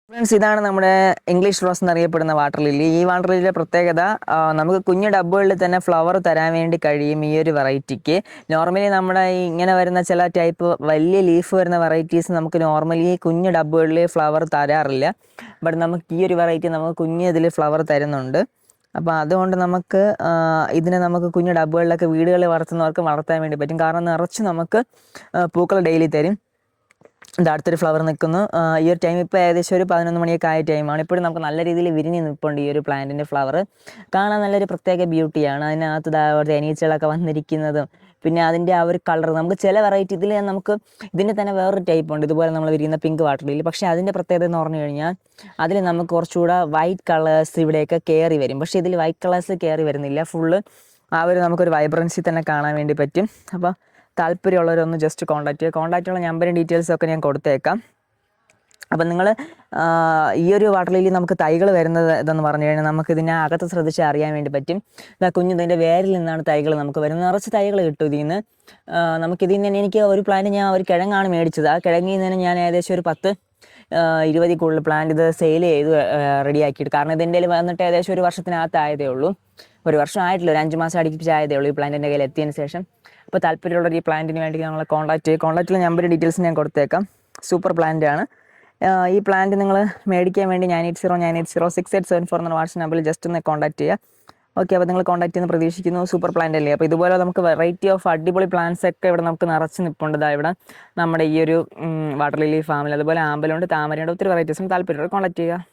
Friends, ഇതാണ് നമ്മുടെ English rose എന്നറിയപ്പെടുന്ന വാട്ടർ ലില്ലി. ഈ വാട്ടർ ലില്ലിയുടെ പ്രത്യേകത, നമുക്ക് കുഞ്ഞു ഡബ്ബുകളിൽ തന്നെ ഫ്ലവർ തരാൻ വേണ്ടി കഴിയും ഈ ഒരു വെറൈറ്റിക്ക്. നോർമലി നമ്മുടെ ഇങ്ങനെ വരുന്ന ചില ടൈപ്പ് വലിയ ലീഫ് വരുന്ന വെറൈറ്റീസ് നമുക്ക് നോർമലി കുഞ്ഞു ഡബ്ബുകളിൽ ഫ്ലവർ തരാറില്ല. ബട്ട് നമുക്ക് ഈ ഒരു വെറൈറ്റി നമുക്ക് കുഞ്ഞ് ഇതിൽ ഫ്ലവർ തരുന്നുണ്ട്. അപ്പോൾ അതുകൊണ്ട് നമുക്ക് ഇതിനെ നമുക്ക് കുഞ്ഞു ഡബ്ബുകളിലൊക്കെ വീടുകളിൽ വളർത്തുന്നവർക്ക് വളർത്താൻ വേണ്ടി പറ്റും. കാരണം നിറച്ച് നമുക്ക് പൂക്കൾ ഡെയിലി തരും. ഇത് അടുത്തൊരു ഫ്ലവർ നിൽക്കുന്നു. ഈ ഒരു ടൈം ഇപ്പോൾ ഏകദേശം ഒരു 11 മണിയൊക്കെ ആയ ടൈമാണ്. ഇപ്പോഴും നമുക്ക് നല്ല രീതിയിൽ വിരിഞ്ഞ് നിൽപ്പുണ്ട് ഈ ഒരു പ്ലാന്റിൻ്റെ ഫ്ലവർ. കാണാൻ നല്ലൊരു പ്രത്യേക ബ്യൂട്ടിയാണ്. അതിനകത്ത് തേനീച്ചകളൊക്കെ വന്നിരിക്കുന്നതും പിന്നെ അതിൻ്റെ ആ ഒരു കളർ, നമുക്ക് ചില വെറൈറ്റി ഇതിൽ നമുക്ക് ഇതിൻ്റെ തന്നെ വേറൊരു ടൈപ്പ് ഉണ്ട് ഇതുപോലെ നമ്മൾ വിരിയുന്ന പിങ്ക് വാട്ടർ ലില്ലി. പക്ഷേ അതിൻ്റെ പ്രത്യേകത എന്ന് പറഞ്ഞു കഴിഞ്ഞാൽ അതിൽ നമുക്ക് കുറച്ചുകൂടെ വൈറ്റ് കളേഴ്സ് ഇവിടെയൊക്കെ കയറി വരും. പക്ഷേ ഇതിൽ വൈറ്റ് കളേഴ്സ് കയറി വരുന്നില്ല. ഫുള്ള് ആ ഒരു നമുക്കൊരു വൈബ്രൻസി തന്നെ കാണാൻ വേണ്ടി പറ്റും. അപ്പോൾ താല്പര്യമുള്ളവരൊന്ന് ജസ്റ്റ് കോൺടാക്ട് ചെയ്യുക. കോൺടാക്റ്റുള്ള നമ്പറും ഡീറ്റെയിൽസൊക്കെ ഞാൻ കൊടുത്തേക്കാം. അപ്പം നിങ്ങൾ ഈ ഒരു വാട്ടർ ലില്ലി നമുക്ക് തൈകൾ വരുന്നത് ഇതെന്ന് പറഞ്ഞു കഴിഞ്ഞാൽ നമുക്ക് ഇതിനെ അകത്ത് ശ്രദ്ധിച്ച് അറിയാൻ വേണ്ടി പറ്റും. ഇതിൻ്റെ വേരിൽ നിന്നാണ് തൈകൾ നമുക്ക് വരുന്നത്. നിറച്ച് തൈകൾ കിട്ടും ഇതിൽ നിന്ന്. നമുക്കിതിൽ നിന്ന് എനിക്ക് ഒരു പ്ലാന്റ് ഞാൻ ഒരു കിഴങ്ങാണ് മേടിച്ചത്. ആ കിഴങ്ങിൽ നിന്ന് ഞാൻ ഏകദേശം ഒരു 10-20 കൂടുതൽ പ്ലാന്റ് ഇത് സെയിൽ ചെയ്ത് റെഡിയാക്കിയിട്ട്. കാരണം ഇതിൻ്റെ വന്നിട്ട് ഏകദേശം ഒരു വർഷത്തിനകത്തായതേ ഉള്ളൂ. ഒരു വർഷം ആയിട്ടില്ല, ഒരു 5 മാസം അടുപ്പിച്ചായതേ ഉള്ളൂ ഈ പ്ലാന്റിൻ്റെ കയ്യിൽ എത്തിയതിന് ശേഷം. അപ്പോൾ താല്പര്യമുള്ളവർ ഈ പ്ലാന്റിന് വേണ്ടി ഞങ്ങളെ കോൺടാക്ട് ചെയ്യുക. കോൺടാക്റ്റിലെ നമ്പർ ഡീറ്റെയിൽസ് ഞാൻ കൊടുത്തേക്കാം. സൂപ്പർ പ്ലാന്റ് ആണ്. ഈ പ്ലാന്റ് നിങ്ങൾ മേടിക്കാൻ വേണ്ടി 9809806874 എന്ന വാട്സ്ആപ്പ് നമ്പറിൽ ജസ്റ്റ് ഒന്ന് കോൺടാക്ട് ചെയ്യുക. ഓക്കെ, അപ്പോൾ നിങ്ങൾ കോൺടാക്ട് ചെയ്യുന്ന പ്രതീക്ഷിക്കുന്നു. സൂപ്പർ പ്ലാന്റ് അല്ലേ. അപ്പോൾ ഇതുപോലെ നമുക്ക് വെറൈറ്റി ഓഫ് അടിപൊളി പ്ലാന്റ്സ് ഒക്കെ ഇവിടെ നമുക്ക് നിറച്ച് നിൽപ്പുണ്ട്. ഇവിടെ നമ്മുടെ ഈ ഒരു വാട്ടർ ലില്ലി ഫാമിൽ. അതുപോലെ ആമ്പലുണ്ട്, താമരയുണ്ട്, ഒത്തിരി വെറൈറ്റീസും. താല്പര്യമുള്ളവർ കോൺടാക്ട് ചെയ്യുക.